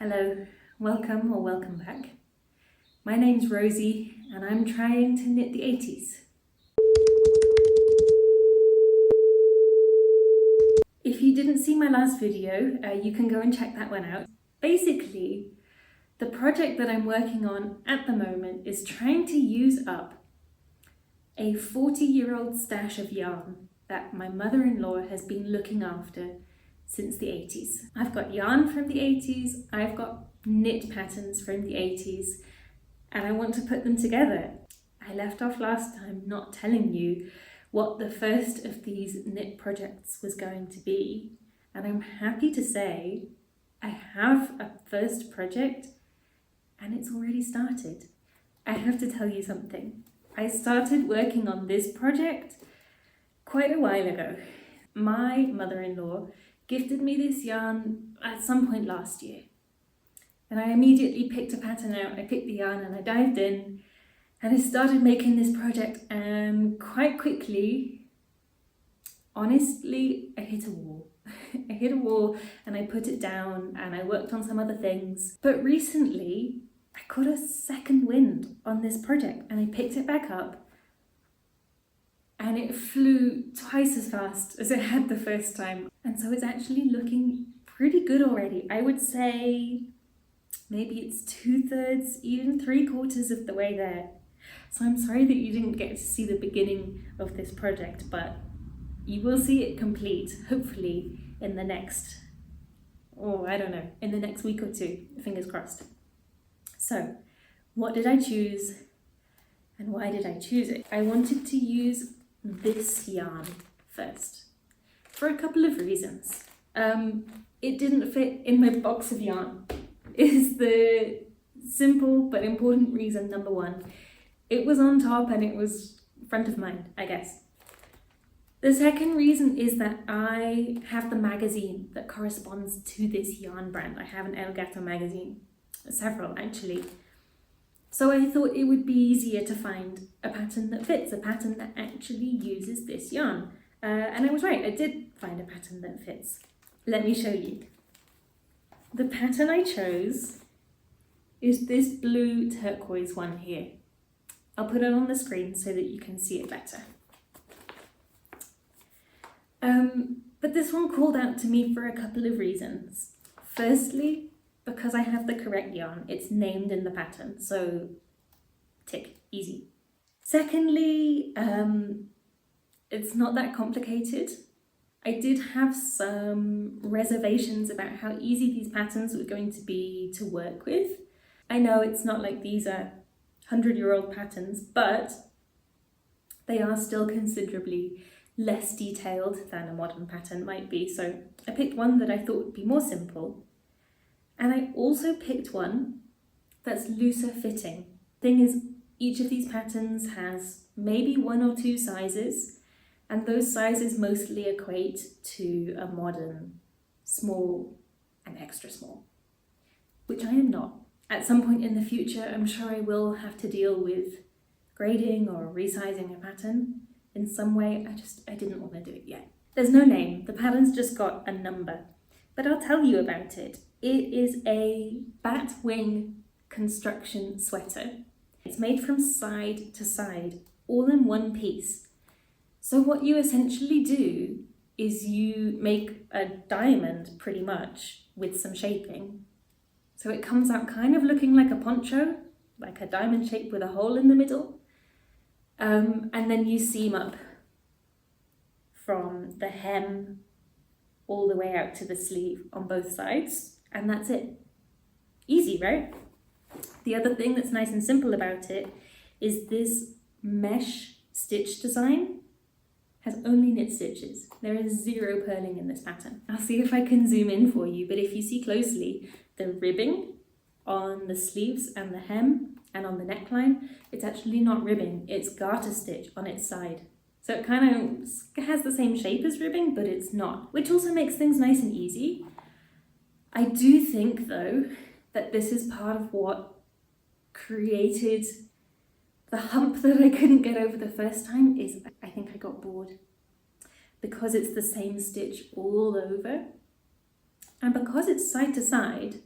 Hello, welcome or welcome back. My name's Rosie and I'm trying to knit the 80s. If you didn't see my last video, you can go and check that one out. Basically, the project that I'm working on at the moment is trying to use up a 40-year-old stash of yarn that my mother-in-law has been looking after since the 80s. I've got yarn from the 80s, I've got knit patterns from the 80s, and I want to put them together. I left off last time not telling you what the first of these knit projects was going to be, and I'm happy to say I have a first project and it's already started. I have to tell you something. I started working on this project quite a while ago. My mother-in-law gifted me this yarn at some point last year. And I immediately picked a pattern out, I picked the yarn and I dived in and I started making this project, and quite quickly, honestly, I hit a wall. I hit a wall and I put it down and I worked on some other things. But recently, I got a second wind on this project and I picked it back up and it flew twice as fast as it had the first time. And so it's actually looking pretty good already. I would say maybe it's 2/3, even 3/4 of the way there. So I'm sorry that you didn't get to see the beginning of this project, but you will see it complete, hopefully in the next, in the next week or two, fingers crossed. So, what did I choose and why did I choose it? I wanted to use this yarn first, for a couple of reasons. It didn't fit in my box of yarn, is the simple but important reason, number one. It was on top and it was front of mind, I guess. The second reason is that I have the magazine that corresponds to this yarn brand. I have an Gato magazine, several actually. So I thought it would be easier to find a pattern that fits, a pattern that actually uses this yarn. And I was right, I did find a pattern that fits. Let me show you. The pattern I chose is this blue turquoise one here. I'll put it on the screen so that you can see it better. But this one called out to me for a couple of reasons. Firstly, because I have the correct yarn, it's named in the pattern, so tick, easy. Secondly, it's not that complicated. I did have some reservations about how easy these patterns were going to be to work with. I know it's not like these are 100-year-old patterns, but they are still considerably less detailed than a modern pattern might be. So I picked one that I thought would be more simple. And I also picked one that's looser fitting. Thing is, each of these patterns has maybe 1 or 2 sizes, and those sizes mostly equate to a modern small and extra small, which I am not. At some point in the future, I'm sure I will have to deal with grading or resizing a pattern in some way. I didn't want to do it yet. There's no name, the pattern's just got a number, but I'll tell you about it. It is a bat wing construction sweater. It's made from side to side, all in one piece. So what you essentially do is you make a diamond pretty much with some shaping. So it comes out kind of looking like a poncho, like a diamond shape with a hole in the middle. And then you seam up from the hem all the way out to the sleeve on both sides. And that's it. Easy, right? The other thing that's nice and simple about it is this mesh stitch design has only knit stitches. There is 0 purling in this pattern. I'll see if I can zoom in for you, but if you see closely, the ribbing on the sleeves and the hem and on the neckline, it's actually not ribbing, it's garter stitch on its side. So it kind of has the same shape as ribbing, but it's not, which also makes things nice and easy. I do think, though, that this is part of what created the hump that I couldn't get over the first time. Is I think I got bored. Because it's the same stitch all over, and because it's side to side,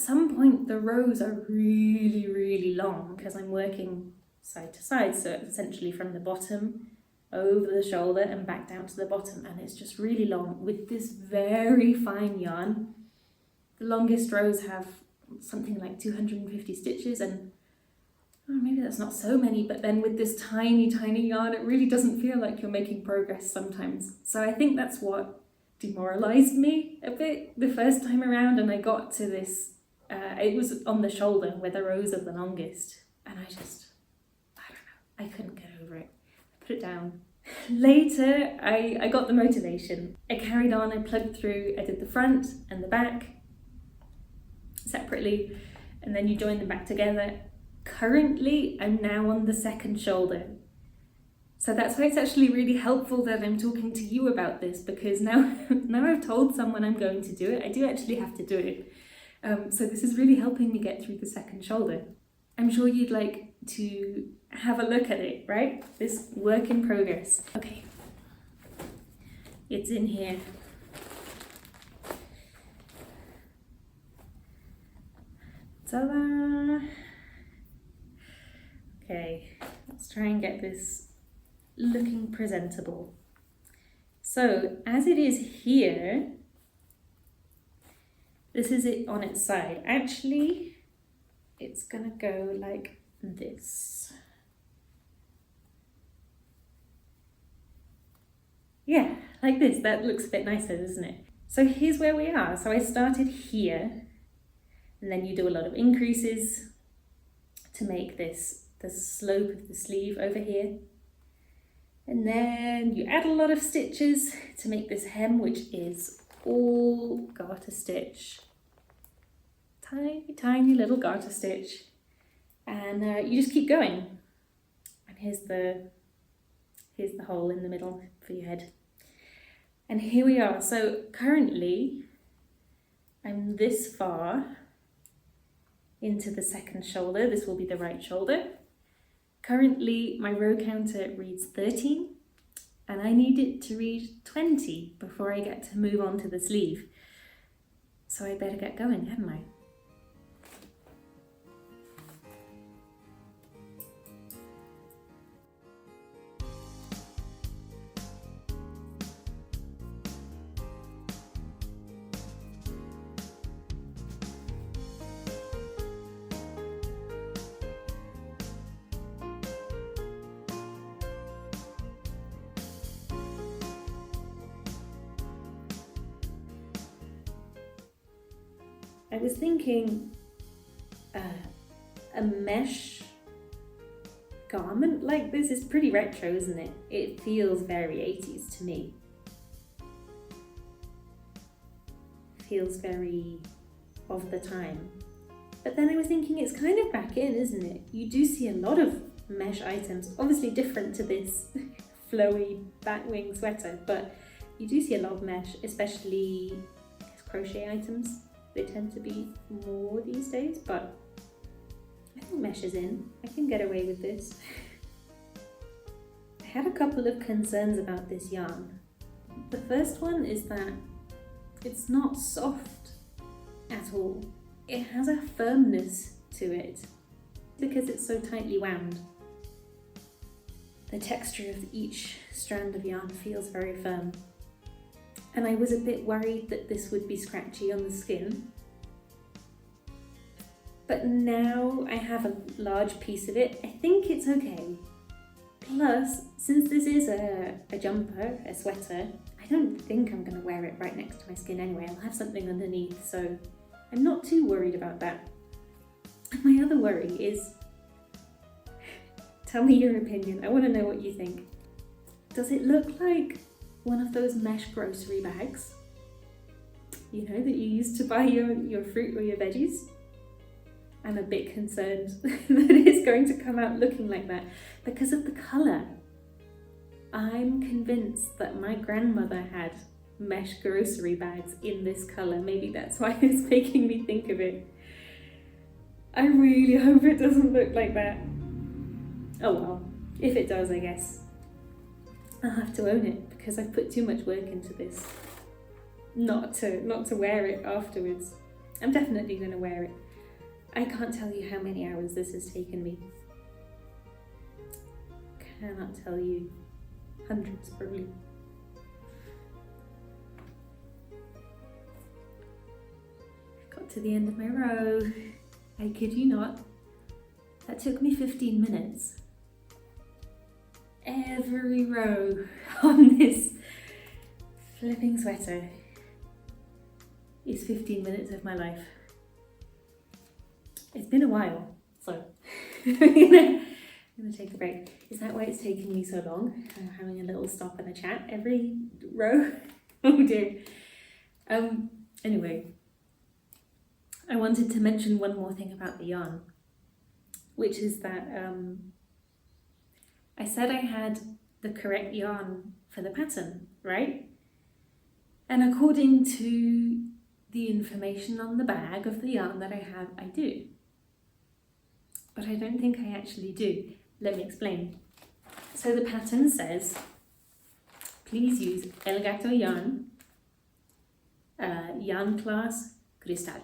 some point the rows are really, really long because I'm working side to side, so essentially from the bottom over the shoulder and back down to the bottom, and it's just really long with this very fine yarn. The longest rows have something like 250 stitches, and maybe that's not so many, but then with this tiny, tiny yarn, it really doesn't feel like you're making progress sometimes. So I think that's what demoralized me a bit the first time around, and I got to this, it was on the shoulder where the rows are the longest, and I don't know, I couldn't get over it. I put it down. Later, I got the motivation. I carried on, I plugged through, I did the front and the back separately, and then you join them back together. Currently, I'm now on the second shoulder. So that's why it's actually really helpful that I'm talking to you about this, because now I've told someone I'm going to do it, I do actually have to do it. So this is really helping me get through the second shoulder. I'm sure you'd like to have a look at it, right? This work in progress. Okay, it's in here. Ta-da! Okay, let's try and get this looking presentable. So as it is here, this is it on its side. Actually, it's gonna go like this. Yeah, like this. That looks a bit nicer, doesn't it? So here's where we are. So I started here, and then you do a lot of increases to make this the slope of the sleeve over here. And then you add a lot of stitches to make this hem, which is all garter stitch. Tiny, tiny little garter stitch. And you just keep going. And here's the hole in the middle for your head. And here we are. So currently, I'm this far into the second shoulder. This will be the right shoulder. Currently, my row counter reads 13, and I need it to read 20 before I get to move on to the sleeve. So I better get going, hadn't I? I was thinking a mesh garment like this is pretty retro, isn't it? It feels very 80s to me. Feels very of the time. But then I was thinking it's kind of back in, isn't it? You do see a lot of mesh items, obviously different to this flowy batwing sweater, but you do see a lot of mesh, especially crochet items. They tend to be more these days, but I think mesh is in. I can get away with this. I had a couple of concerns about this yarn. The first one is that it's not soft at all. It has a firmness to it because it's so tightly wound. The texture of each strand of yarn feels very firm. And I was a bit worried that this would be scratchy on the skin. But now I have a large piece of it, I think it's okay. Plus, since this is a jumper, a sweater, I don't think I'm going to wear it right next to my skin anyway. I'll have something underneath, so I'm not too worried about that. My other worry is, tell me your opinion, I want to know what you think. Does it look like one of those mesh grocery bags, you know, that you use to buy your fruit or your veggies? I'm a bit concerned that it's going to come out looking like that because of the colour. I'm convinced that my grandmother had mesh grocery bags in this colour. Maybe that's why it's making me think of it. I really hope it doesn't look like that. Oh well, if it does, I guess I'll have to own it because I've put too much work into this not to wear it afterwards. I'm definitely going to wear it. I can't tell you how many hours this has taken me. Cannot tell you. Hundreds, probably. Got to the end of my row. I kid you not. That took me 15 minutes. Every row on this flipping sweater is 15 minutes of my life. It's been a while, so I'm gonna take a break. Is that why it's taking me so long? I'm having a little stop and a chat every row. Oh dear. Anyway, I wanted to mention one more thing about the yarn, which is that I said I had the correct yarn for the pattern, right? And according to the information on the bag of the yarn that I have, I do. But I don't think I actually do. Let me explain. So the pattern says, please use El Gato yarn, yarn class Cristal.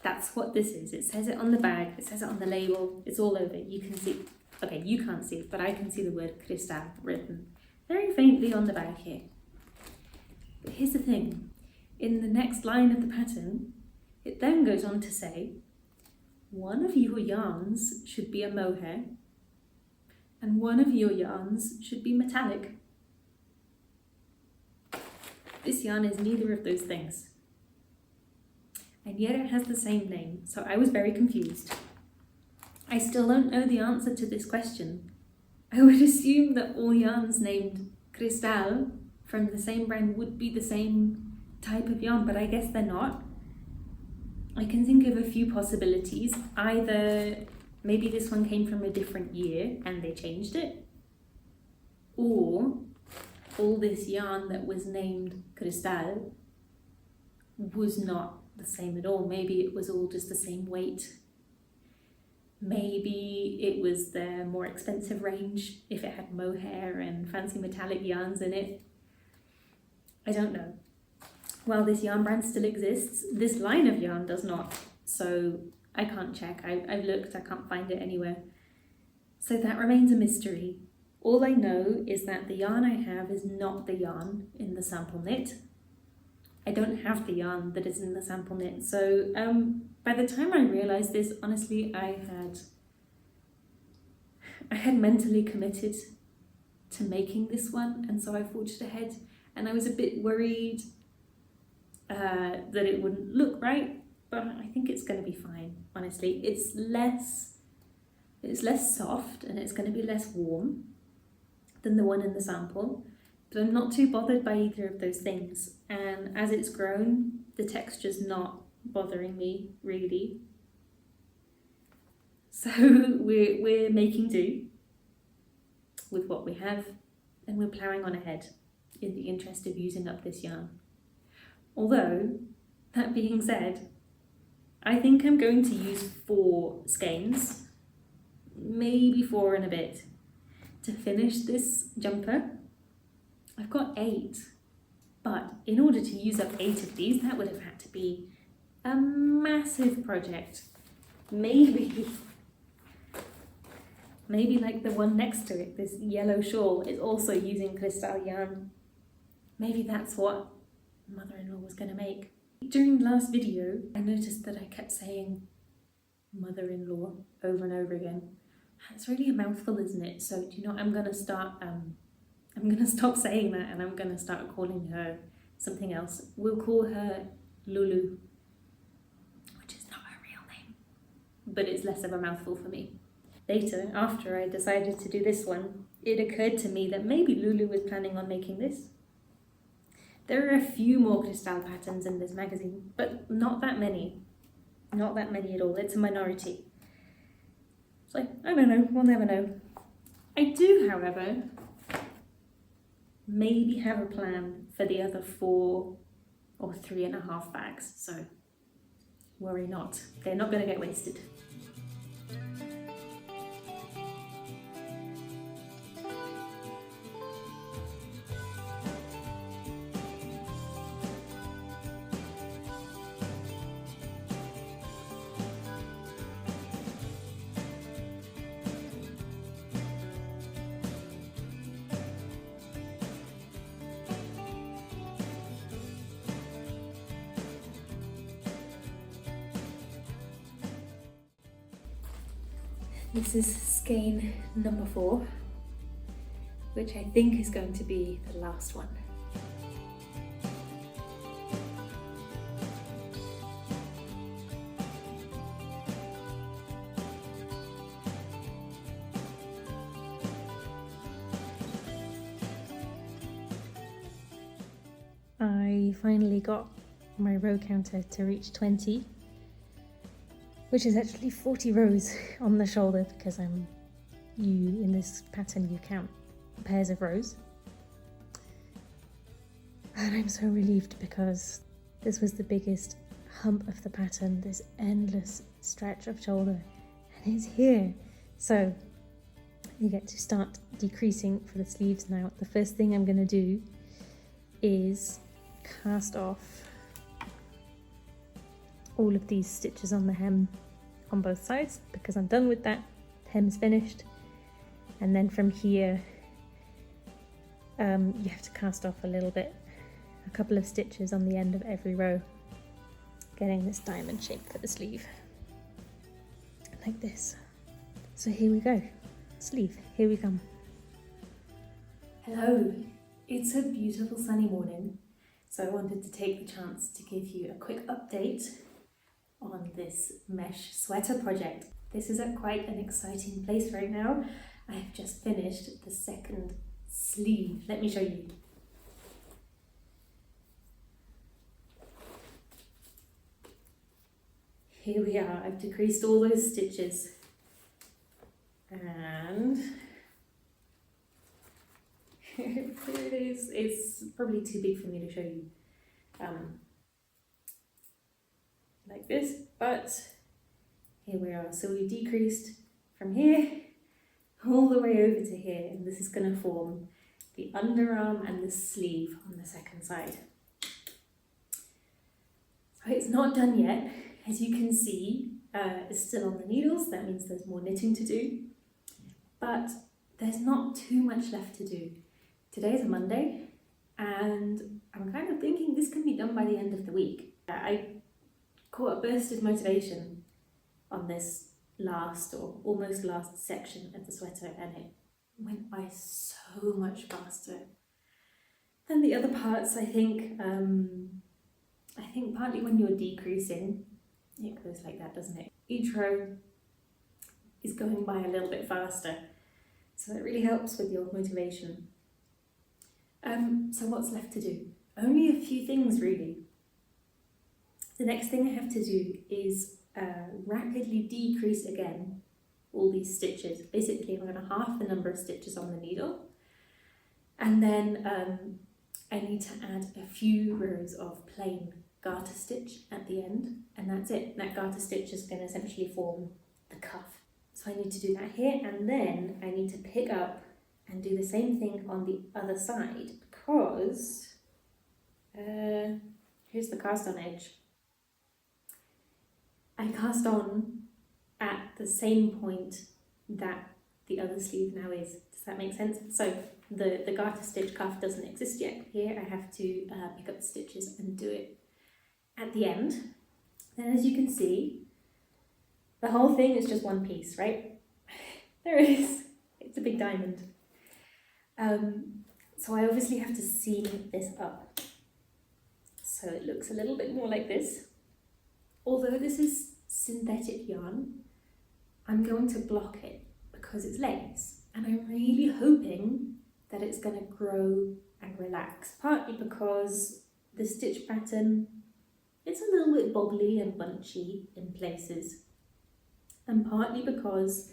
That's what this is. It says it on the bag, it says it on the label, it's all over. You can see, okay, you can't see it, but I can see the word Cristal written very faintly on the bag here. But here's the thing. In the next line of the pattern, it then goes on to say, one of your yarns should be a mohair, and one of your yarns should be metallic. This yarn is neither of those things. And yet it has the same name, so I was very confused. I still don't know the answer to this question. I would assume that all yarns named Cristal from the same brand would be the same type of yarn, but I guess they're not. I can think of a few possibilities. Either maybe this one came from a different year and they changed it, or all this yarn that was named Cristal was not the same at all. Maybe it was all just the same weight. Maybe it was the more expensive range if it had mohair and fancy metallic yarns in it. I don't know. While this yarn brand still exists, this line of yarn does not. So I can't check. I've looked, I can't find it anywhere. So that remains a mystery. All I know is that the yarn I have is not the yarn in the sample knit. I don't have the yarn that is in the sample knit. So by the time I realized this, honestly, I had mentally committed to making this one, and so I forged ahead, and I was a bit worried that it wouldn't look right, but I think it's going to be fine. Honestly, it's less soft and it's going to be less warm than the one in the sample, but I'm not too bothered by either of those things. And as it's grown, the texture's not bothering me really. So we're making do with what we have, and we're ploughing on ahead in the interest of using up this yarn. Although, that being said, I think I'm going to use 4 skeins, maybe 4 and a bit, to finish this jumper. I've got 8, but in order to use up 8 of these, that would have had to be a massive project. Maybe like the one next to it, this yellow shawl, is also using Cristal yarn. Maybe that's what mother-in-law was going to make. During the last video, I noticed that I kept saying mother-in-law over and over again. It's really a mouthful, isn't it? So do you know, I'm gonna stop saying that, and I'm gonna start calling her something else. We'll call her Lulu, which is not her real name, but it's less of a mouthful for me. Later, after I decided to do this one, it occurred to me that maybe Lulu was planning on making this. There are a few more Cristal patterns in this magazine, but not that many. Not that many at all. It's a minority. So, I don't know. We'll never know. I do, however, maybe have a plan for the other 4 or 3.5 bags. So, worry not. They're not going to get wasted. This is skein number 4, which I think is going to be the last one. I finally got my row counter to reach 20, which is actually 40 rows on the shoulder, because in this pattern you count pairs of rows. And I'm so relieved, because this was the biggest hump of the pattern, this endless stretch of shoulder, and it's here. So you get to start decreasing for the sleeves now. The first thing I'm going to do is cast off all of these stitches on the hem on both sides, because I'm done with that. Hem's finished, and then from here you have to cast off a couple of stitches on the end of every row, getting this diamond shape for the sleeve, like this. So here we go, sleeve, here we come. Hello, it's a beautiful sunny morning, so I wanted to take the chance to give you a quick update on this mesh sweater project. This is at quite an exciting place right now. I have just finished the second sleeve. Let me show you. Here we are. I've decreased all those stitches, and here it is. It's probably too big for me to show you like this, but here we are. So we decreased from here all the way over to here, and this is going to form the underarm and the sleeve on the second side. So it's not done yet. As you can see, it's still on the needles. That means there's more knitting to do, but there's not too much left to do. Today's a Monday, and I'm kind of thinking this can be done by the end of the week. I caught a burst of motivation on this last or almost last section of the sweater, and it went by so much faster than the other parts. I think partly when you're decreasing, it goes like that, doesn't it? Each row is going by a little bit faster, so it really helps with your motivation. So what's left to do? Only a few things, really. The next thing I have to do is rapidly decrease again all these stitches. Basically, I'm going to halve the number of stitches on the needle, and then I need to add a few rows of plain garter stitch at the end, and that's it. That garter stitch is going to essentially form the cuff. So I need to do that here, and then I need to pick up and do the same thing on the other side, because here's the cast on edge. I cast on at the same point that the other sleeve now is. Does that make sense? So the garter stitch cuff doesn't exist yet. Here I have to pick up the stitches and do it at the end. Then, as you can see, the whole thing is just one piece, right? There it is. It's a big diamond. So I obviously have to seam this up, so it looks a little bit more like this. Although this is synthetic yarn, I'm going to block it because it's lace, and I'm really hoping that it's going to grow and relax, partly because the stitch pattern, it's a little bit bobbly and bunchy in places, and partly because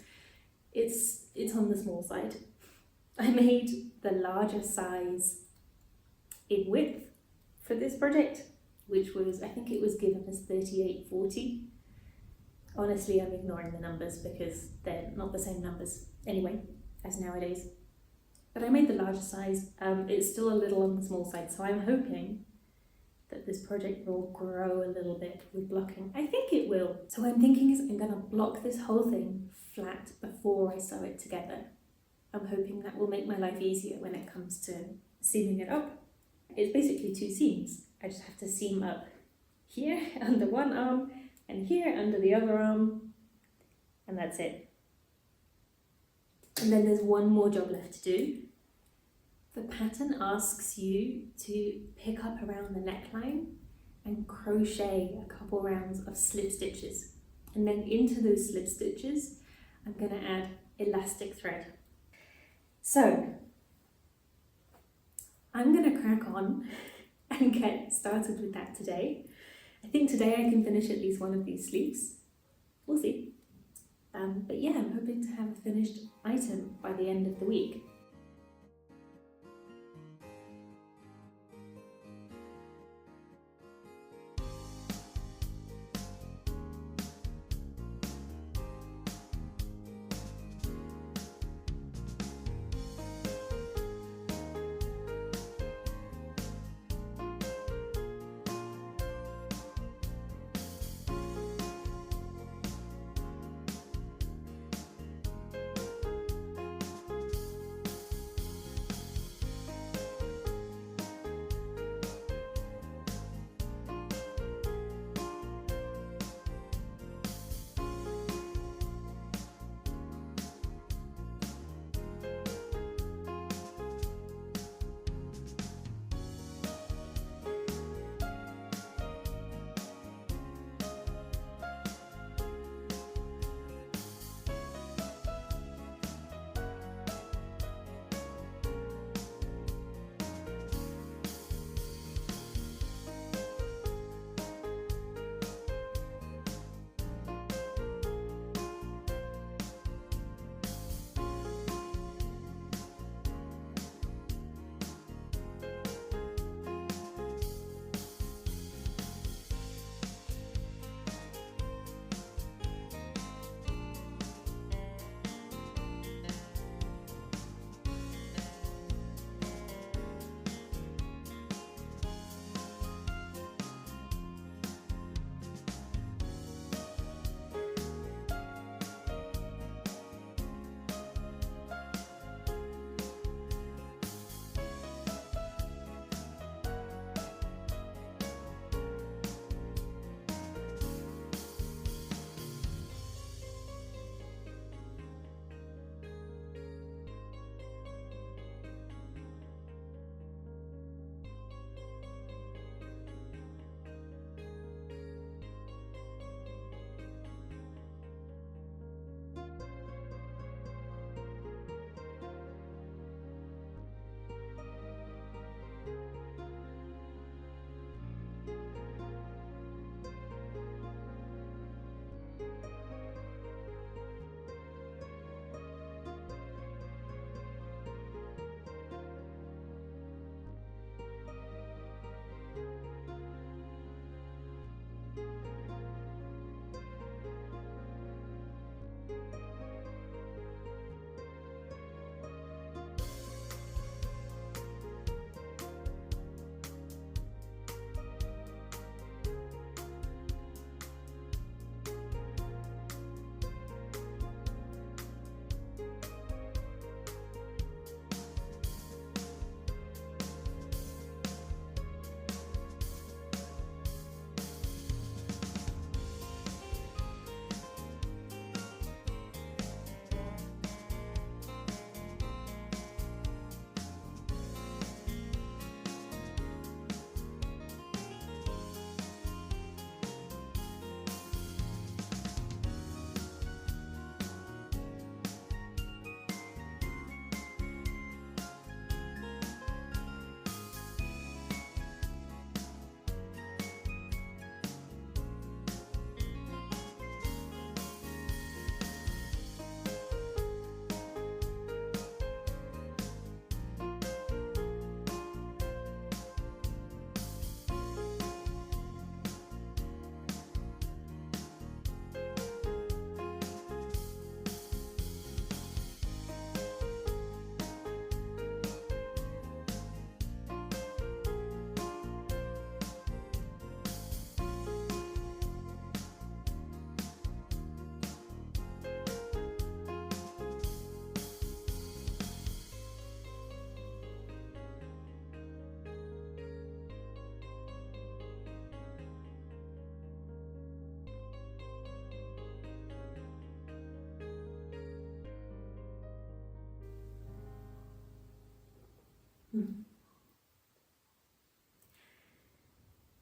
it's on the small side. I made the larger size in width for this project, which was, I think it was given as 38/40. Honestly, I'm ignoring the numbers because they're not the same numbers anyway as nowadays. But I made the larger size. It's still a little on the small side, so I'm hoping that this project will grow a little bit with blocking. I think it will. So what I'm thinking is I'm going to block this whole thing flat before I sew it together. I'm hoping that will make my life easier when it comes to seaming it up. It's basically 2 seams. I just have to seam up here under one arm and here under the other arm, and that's it. And then there's one more job left to do. The pattern asks you to pick up around the neckline and crochet a couple rounds of slip stitches. And then into those slip stitches, I'm going to add elastic thread. So I'm going to crack on and get started with that today. I think today I can finish at least one of these sleeves. We'll see. But yeah, I'm hoping to have a finished item by the end of the week.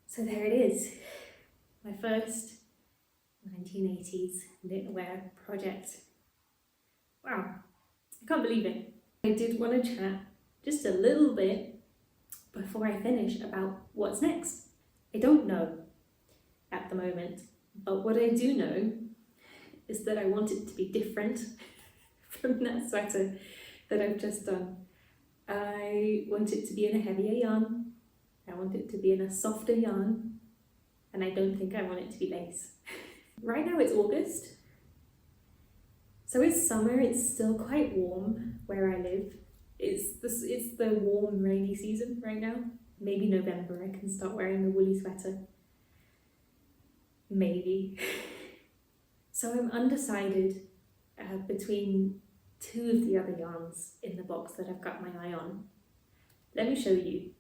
So there it is, my first 1980s knitwear project. Wow, I can't believe it. I did want to chat just a little bit before I finish about what's next. I don't know at the moment, but what I do know is that I want it to be different from that sweater that I've just done. I want it to be in a heavier yarn, I want it to be in a softer yarn, and I don't think I want it to be lace. Right now it's August, so it's summer, it's still quite warm where I live. It's the warm rainy season right now. Maybe November I can start wearing a woolly sweater. Maybe. So I'm undecided between two of the other yarns in the box that I've got my eye on. Let me show you.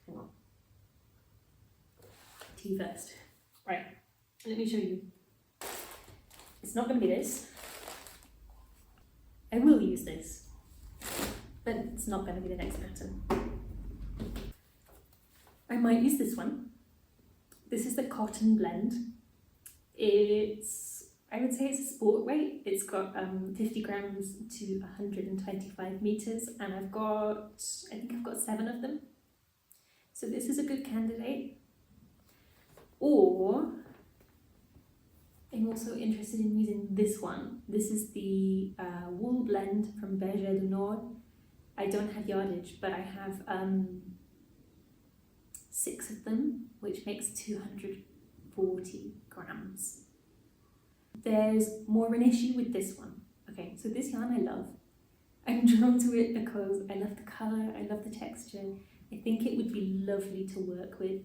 Hang on. To you first. Right, let me show you. It's not going to be this. I will use this, but it's not going to be the next pattern. I might use this one. This is the cotton blend. I would say it's a sport weight. It's got 50 grams to 125 meters, and I think I've got 7 of them. So this is a good candidate. Or I'm also interested in using this one. This is the wool blend from Berger du Nord. I don't have yardage, but I have 6 of them, which makes 240 grams. There's more of an issue with this one. Okay, so this yarn I love. I'm drawn to it because I love the colour, I love the texture. I think it would be lovely to work with,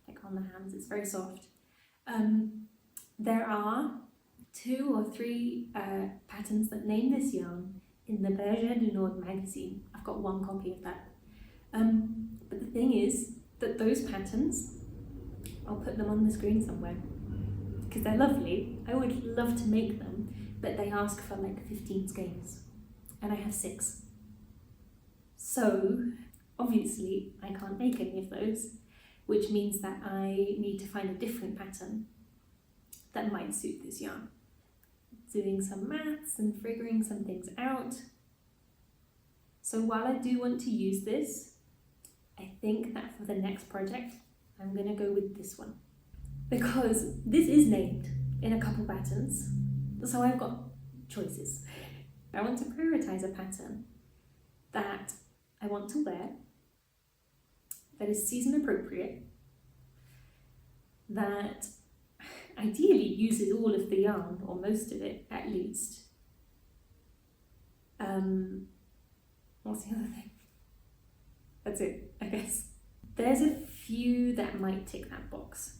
like on the hands, it's very soft. There are 2 or 3 patterns that name this yarn in the Berger du Nord magazine. I've got 1 copy of that. But the thing is that those patterns, I'll put them on the screen somewhere, because they're lovely. I would love to make them, but they ask for like 15 skeins, and I have 6. So obviously I can't make any of those, which means that I need to find a different pattern that might suit this yarn. Doing some maths and figuring some things out. So while I do want to use this, I think that for the next project, I'm gonna go with this one. Because this is named in a couple patterns, so I've got choices. I want to prioritize a pattern that I want to wear, that is season appropriate, that ideally uses all of the yarn, or most of it at least. What's the other thing? That's it, I guess. There's a few that might tick that box.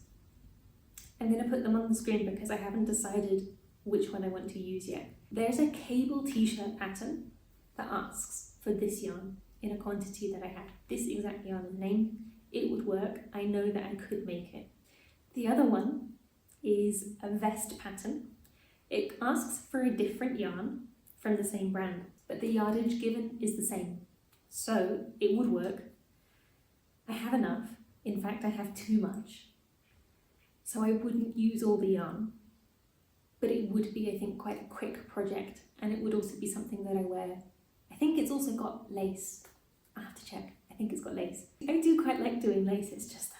I'm going to put them on the screen because I haven't decided which one I want to use yet. There's a cable t-shirt pattern that asks for this yarn in a quantity that I have. This exact yarn is named. It would work. I know that I could make it. The other one is a vest pattern. It asks for a different yarn from the same brand, but the yardage given is the same. So it would work. I have enough. In fact, I have too much. So I wouldn't use all the yarn, but it would be, I think, quite a quick project, and it would also be something that I wear. I think it's also got lace. I have to check. I think it's got lace. I do quite like doing lace. It's just that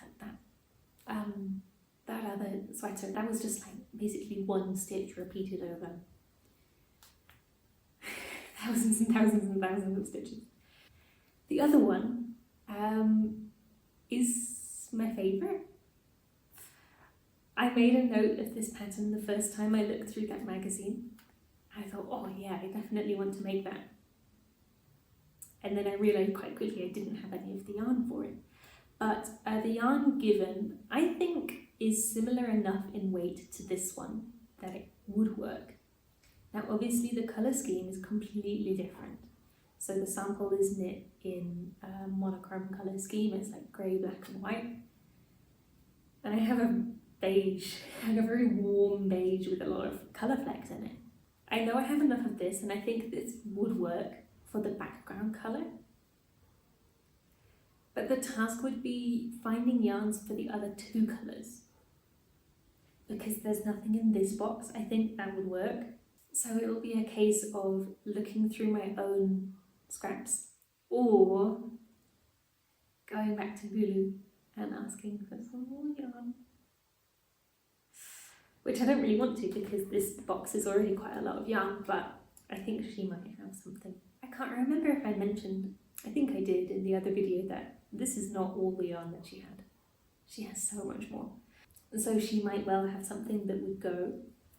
other sweater, that was just like basically 1 stitch repeated over thousands and thousands and thousands of stitches. The other one is my favourite. I made a note of this pattern the first time I looked through that magazine. I thought, oh yeah, I definitely want to make that. And then I realised quite quickly I didn't have any of the yarn for it. But the yarn given, I think, is similar enough in weight to this one that it would work. Now obviously the colour scheme is completely different. So the sample is knit in a monochrome colour scheme. It's like grey, black and white. And I have a beige, like a very warm beige with a lot of colour flecks in it. I know I have enough of this, and I think this would work for the background colour. But the task would be finding yarns for the other 2 colours. Because there's nothing in this box, I think that would work. So it will be a case of looking through my own scraps or going back to Bulu and asking for some more yarn. Which I don't really want to because this box is already quite a lot of yarn, but I think she might have something. I can't remember if I mentioned, I think I did in the other video, that this is not all the yarn that she had. She has so much more. So she might well have something that would go.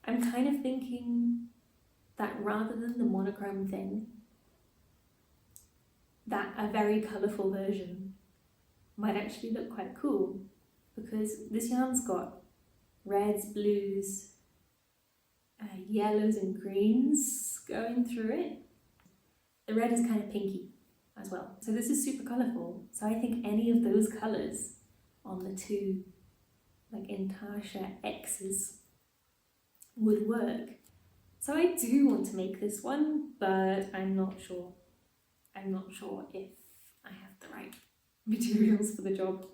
I'm kind of thinking that rather than the monochrome thing, that a very colourful version might actually look quite cool, because this yarn's got reds, blues, yellows and greens going through it. The red is kind of pinky as well. So this is super colourful. So I think any of those colours on the 2 like Intasha X's would work. So I do want to make this one, but I'm not sure. I'm not sure if I have the right materials for the job,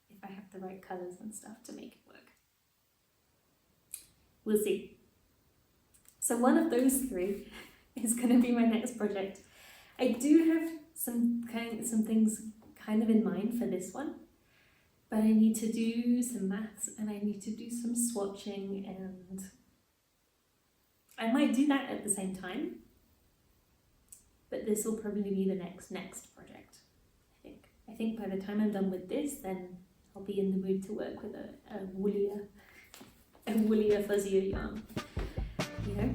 if I have the right colours and stuff to make it work. We'll see. So one of those 3 is going to be my next project. I do have some things kind of in mind for this one, but I need to do some maths and I need to do some swatching, and I might do that at the same time, but this will probably be the next project, I think by the time I'm done with this, then I'll be in the mood to work with a woollier, fuzzier yarn, you know?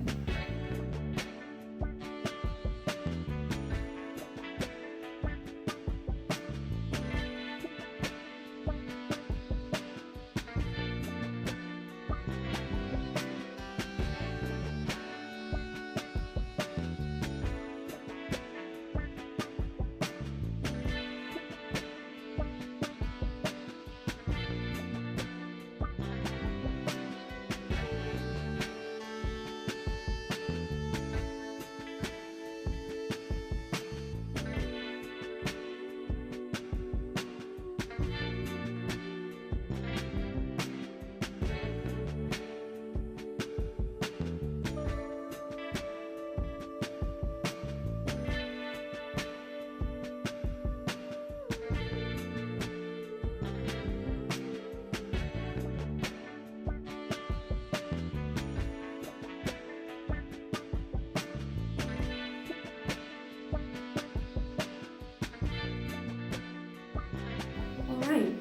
Alright,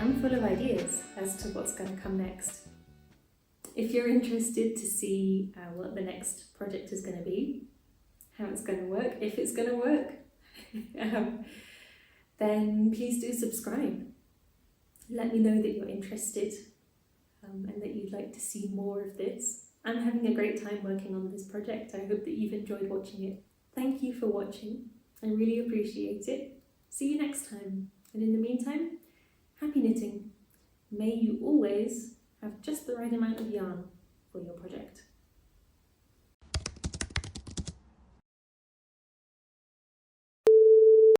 I'm full of ideas as to what's going to come next. If you're interested to see what the next project is going to be, how it's going to work, if it's going to work, then please do subscribe. Let me know that you're interested and that you'd like to see more of this. I'm having a great time working on this project. I hope that you've enjoyed watching it. Thank you for watching. I really appreciate it. See you next time. And in the meantime, happy knitting. May you always have just the right amount of yarn.